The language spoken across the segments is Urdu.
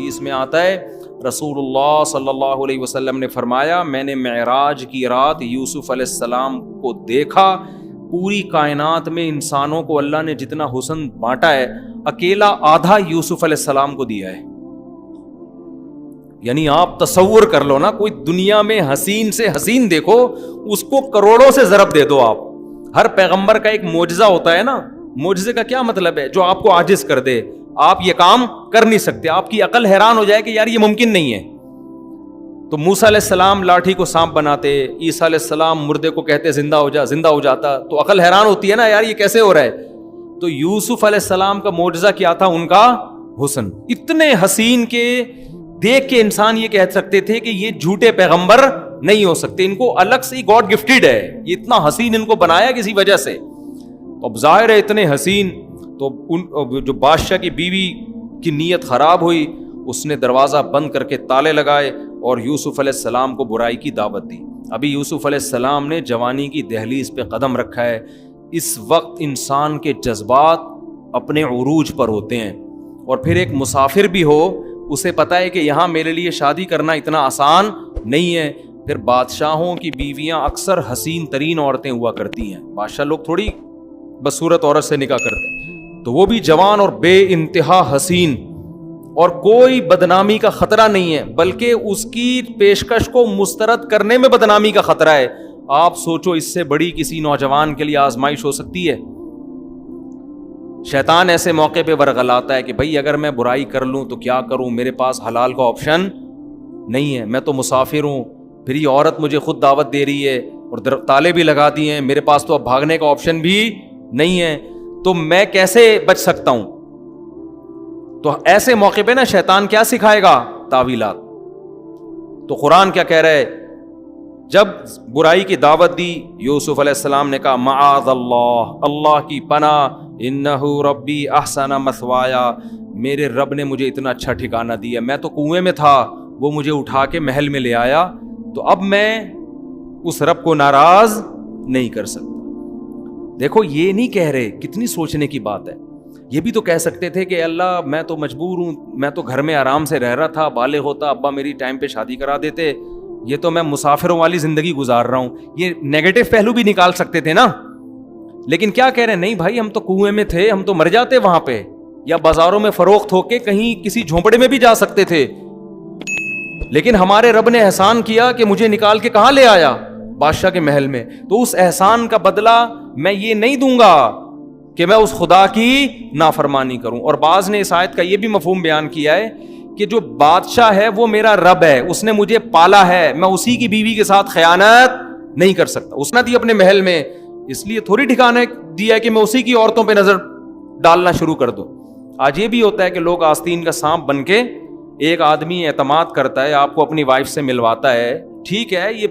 حدیث میں آتا ہے رسول اللہ صلی اللہ علیہ وسلم نے فرمایا میں نے معراج کی رات یوسف علیہ السلام کو دیکھا. پوری کائنات میں انسانوں کو اللہ نے جتنا حسن بانٹا ہے اکیلا آدھا یوسف علیہ السلام کو دیا ہے. یعنی آپ تصور کر لو نا, کوئی دنیا میں حسین سے حسین دیکھو, اس کو کروڑوں سے ضرب دے دو آپ. ہر پیغمبر کا ایک معجزہ ہوتا ہے نا. معجزے کا کیا مطلب ہے؟ جو آپ کو عاجز کر دے, آپ یہ کام کر نہیں سکتے, آپ کی عقل حیران ہو جائے کہ یار یہ ممکن نہیں ہے. تو موسیٰ علیہ السلام لاٹھی کو سانپ بناتے, عیسیٰ علیہ السلام مردے کو کہتے زندہ ہو جا, زندہ ہو جاتا, تو عقل حیران ہوتی ہے نا یار یہ کیسے ہو رہا ہے. تو یوسف علیہ السلام کا معجزہ کیا تھا؟ ان کا حسن. اتنے حسین کے دیکھ کے انسان یہ کہہ سکتے تھے کہ یہ جھوٹے پیغمبر نہیں ہو سکتے, ان کو الگ سے گاڈ گفٹڈ ہے, یہ اتنا حسین ان کو بنایا کسی وجہ سے. اب ظاہر ہے اتنے حسین, تو ان جو بادشاہ کی بیوی کی نیت خراب ہوئی, اس نے دروازہ بند کر کے تالے لگائے اور یوسف علیہ السلام کو برائی کی دعوت دی. ابھی یوسف علیہ السلام نے جوانی کی دہلیز پہ قدم رکھا ہے. اس وقت انسان کے جذبات اپنے عروج پر ہوتے ہیں, اور پھر ایک مسافر بھی ہو اسے پتا ہے کہ یہاں میرے لیے شادی کرنا اتنا آسان نہیں ہے. پھر بادشاہوں کی بیویاں اکثر حسین ترین عورتیں ہوا کرتی ہیں. بادشاہ لوگ تھوڑی بدصورت عورت سے نکاح کرتے ہیں, تو وہ بھی جوان اور بے انتہا حسین, اور کوئی بدنامی کا خطرہ نہیں ہے, بلکہ اس کی پیشکش کو مسترد کرنے میں بدنامی کا خطرہ ہے. آپ سوچو اس سے بڑی کسی نوجوان کے لیے آزمائش ہو سکتی ہے؟ شیطان ایسے موقع پہ ورغلاتا ہے کہ بھائی اگر میں برائی کر لوں تو کیا کروں, میرے پاس حلال کا آپشن نہیں ہے, میں تو مسافر ہوں, پھر یہ عورت مجھے خود دعوت دے رہی ہے اور تالے بھی لگا دیے ہیں, میرے پاس تو اب بھاگنے کا آپشن بھی نہیں ہے, تو میں کیسے بچ سکتا ہوں؟ تو ایسے موقع پہ نا شیطان کیا سکھائے گا؟ تعویلات. تو قرآن کیا کہہ رہا ہے؟ جب برائی کی دعوت دی یوسف علیہ السلام نے کہا معاذ اللہ, اللہ کی پناہ, انہ ربی احسن مثوایا, میرے رب نے مجھے اتنا اچھا ٹھکانہ دیا, میں تو کنویں میں تھا, وہ مجھے اٹھا کے محل میں لے آیا, تو اب میں اس رب کو ناراض نہیں کر سکتا. دیکھو یہ نہیں کہہ رہے, کتنی سوچنے کی بات ہے. یہ بھی تو کہہ سکتے تھے کہ اللہ میں تو مجبور ہوں, میں تو گھر میں آرام سے رہ رہا تھا, بالغ ہوتا ابا میری ٹائم پہ شادی کرا دیتے, یہ تو میں مسافروں والی زندگی گزار رہا ہوں. یہ نیگیٹو پہلو بھی نکال سکتے تھے نا. لیکن کیا کہہ رہے ہیں؟ نہیں بھائی ہم تو کنویں میں تھے, ہم تو مر جاتے وہاں پہ, یا بازاروں میں فروخت ہو کے کہیں کسی جھونپڑے میں بھی جا سکتے تھے, لیکن ہمارے رب نے احسان کیا کہ مجھے نکال کے کہاں لے آیا؟ بادشاہ کے محل میں. تو اس احسان کا بدلہ میں یہ نہیں دوں گا کہ میں اس خدا کی نافرمانی کروں. اور بعض نے اس آیت کا یہ بھی مفہوم بیان کیا ہے کہ جو بادشاہ ہے وہ میرا رب ہے, اس نے مجھے پالا ہے, میں اسی کی بیوی کے ساتھ خیانت نہیں کر سکتا. اس نے دی اپنے محل میں, اس لیے تھوڑی ٹھکانا دیا ہے کہ میں اسی کی عورتوں پہ نظر ڈالنا شروع کر دوں. آج یہ بھی ہوتا ہے کہ لوگ آستین کا سانپ بن کے, ایک آدمی اعتماد کرتا ہے, آپ کو اپنی وائف سے ملواتا ہے, ٹھیک ہے یہ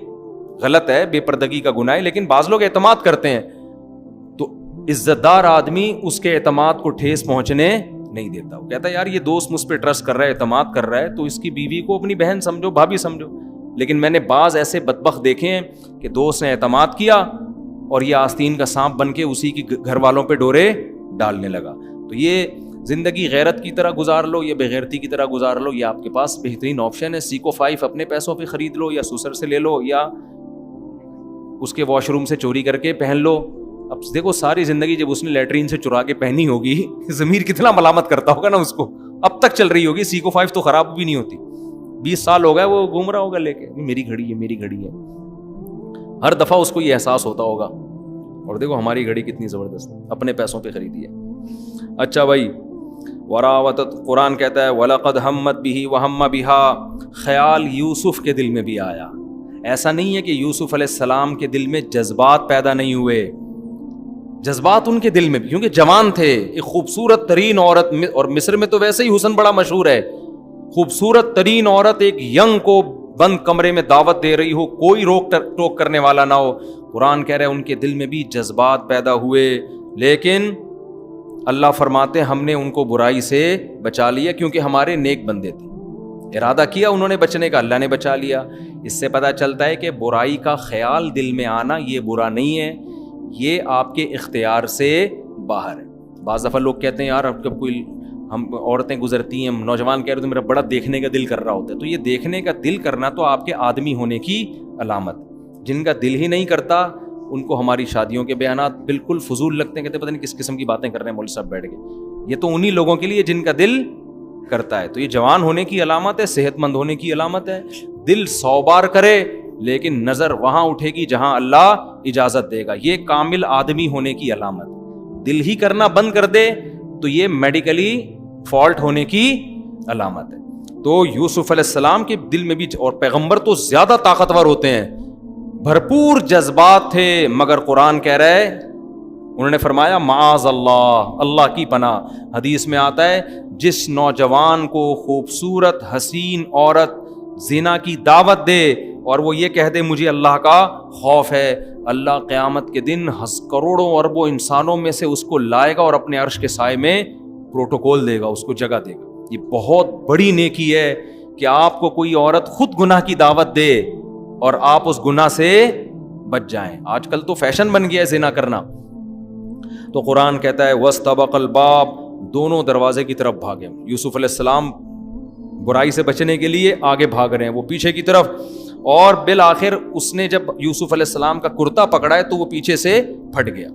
غلط ہے, بے پردگی کا گناہ ہے, لیکن بعض لوگ اعتماد کرتے ہیں, تو عزت دار آدمی اس کے اعتماد کو ٹھیس پہنچنے نہیں دیتا. وہ کہتا ہے یار یہ دوست مجھ پہ ٹرسٹ کر رہا ہے, اعتماد کر رہا ہے, تو اس کی بیوی کو اپنی بہن سمجھو, بھابھی سمجھو. لیکن میں نے بعض ایسے بدبخت دیکھے ہیں کہ دوست نے اعتماد کیا اور یہ آستین کا سانپ بن کے اسی کی گھر والوں پہ ڈورے ڈالنے لگا. تو یہ زندگی غیرت کی طرح گزار لو یا بغیرتی کی طرح گزار لو, یہ آپ کے پاس بہترین آپشن ہے. سیکو 5 اپنے پیسوں پہ خرید لو, یا سوسر سے لے لو, یا اس کے واش روم سے چوری کر کے پہن لو. اب دیکھو ساری زندگی جب اس نے لیٹرین سے چرا کے پہنی ہوگی, ضمیر کتنا ملامت کرتا ہوگا نا اس کو. اب تک چل رہی ہوگی, سیکو 5 تو خراب بھی نہیں ہوتی. 20 سال ہو گئے وہ گھوم رہا ہوگا لے کے, میری گھڑی ہے میری گھڑی ہے. ہر دفعہ اس کو یہ احساس ہوتا ہوگا. اور دیکھو ہماری گھڑی کتنی زبردست ہے, اپنے پیسوں پہ خریدی ہے. اچھا بھائی, وراوتت, قرآن کہتا ہے وَلَقَدْ هَمَّتْ بِهِ وَهَمَّ بِهَا, خیال یوسف کے دل میں بھی آیا. ایسا نہیں ہے کہ یوسف علیہ السلام کے دل میں جذبات پیدا نہیں ہوئے, جذبات ان کے دل میں بھی, کیونکہ جوان تھے. ایک خوبصورت ترین عورت, اور مصر میں تو ویسے ہی حسن بڑا مشہور ہے, خوبصورت ترین عورت ایک ینگ کو بند کمرے میں دعوت دے رہی ہو, کوئی روک ٹوک کرنے والا نہ ہو. قرآن کہہ رہے ہیں ان کے دل میں بھی جذبات پیدا ہوئے, لیکن اللہ فرماتے ہم نے ان کو برائی سے بچا لیا کیونکہ ہمارے نیک بندے تھے. ارادہ کیا انہوں نے بچنے کا, اللہ نے بچا لیا. اس سے پتہ چلتا ہے کہ برائی کا خیال دل میں آنا یہ برا نہیں ہے, یہ آپ کے اختیار سے باہر ہے. بعض دفعہ لوگ کہتے ہیں یار اب کوئی ہم عورتیں گزرتی ہیں, نوجوان کہہ رہے ہیں میرا بڑا دیکھنے کا دل کر رہا ہوتا ہے, تو یہ دیکھنے کا دل کرنا تو آپ کے آدمی ہونے کی علامت. جن کا دل ہی نہیں کرتا ان کو ہماری شادیوں کے بیانات بالکل فضول لگتے ہیں, کہتے ہیں پتہ نہیں کس قسم کی باتیں کر رہے ہیں مولوی صاحب بیٹھ کے. یہ تو انہی لوگوں کے لیے جن کا دل کرتا ہے. تو یہ جوان ہونے کی علامت ہے, صحت مند ہونے کی علامت ہے. دل 100 بار کرے لیکن نظر وہاں اٹھے گی جہاں اللہ اجازت دے گا, یہ کامل آدمی ہونے کی علامت. دل ہی کرنا بند کر دے تو یہ میڈیکلی فالٹ ہونے کی علامت ہے. تو یوسف علیہ السلام کے دل میں بھی, اور پیغمبر تو زیادہ طاقتور ہوتے ہیں, بھرپور جذبات تھے, مگر قرآن کہہ رہا ہے, انہوں نے فرمایا معاذ اللہ, اللہ کی پناہ. حدیث میں آتا ہے جس نوجوان کو خوبصورت حسین عورت زنا کی دعوت دے اور وہ یہ کہہ دے مجھے اللہ کا خوف ہے, اللہ قیامت کے دن کروڑوں اربوں انسانوں میں سے اس کو لائے گا اور اپنے عرش کے سائے میں پروٹوکول دے گا, اس کو جگہ دے گا. یہ بہت بڑی نیکی ہے کہ آپ کو کوئی عورت خود گناہ کی دعوت دے اور آپ اس گناہ سے بچ جائیں. آج کل تو فیشن بن گیا ہے زنا کرنا. تو قرآن کہتا ہے وَاسْتَبَقَ الْبَابَ, دونوں دروازے کی طرف بھاگے. یوسف علیہ السلام برائی سے بچنے کے لیے آگے بھاگ رہے ہیں, وہ پیچھے کی طرف, اور بالآخر اس نے جب یوسف علیہ السلام کا کرتا پکڑا ہے تو وہ پیچھے سے پھٹ گیا.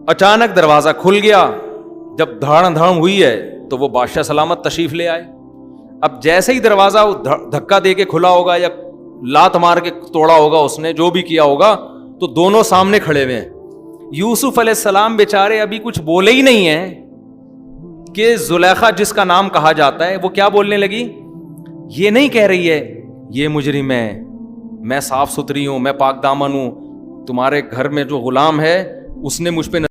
اچانک دروازہ کھل گیا, جب دھاڑم دھاڑم ہوئی ہے تو وہ بادشاہ سلامت تشریف لے آئے. اب جیسے ہی دروازہ دھکا دے کے کھلا ہوگا یا لات مار کے توڑا ہوگا, اس نے جو بھی کیا ہوگا, تو دونوں سامنے کھڑے ہوئے ہیں. یوسف علیہ السلام بیچارے ابھی کچھ بولے ہی نہیں ہیں کہ زلیخا جس کا نام کہا جاتا ہے وہ کیا بولنے لگی. یہ نہیں کہہ رہی ہے یہ مجرم ہے, میں صاف ستھری ہوں, میں پاک دامن ہوں, تمہارے گھر میں جو غلام ہے اس نے مجھ پہ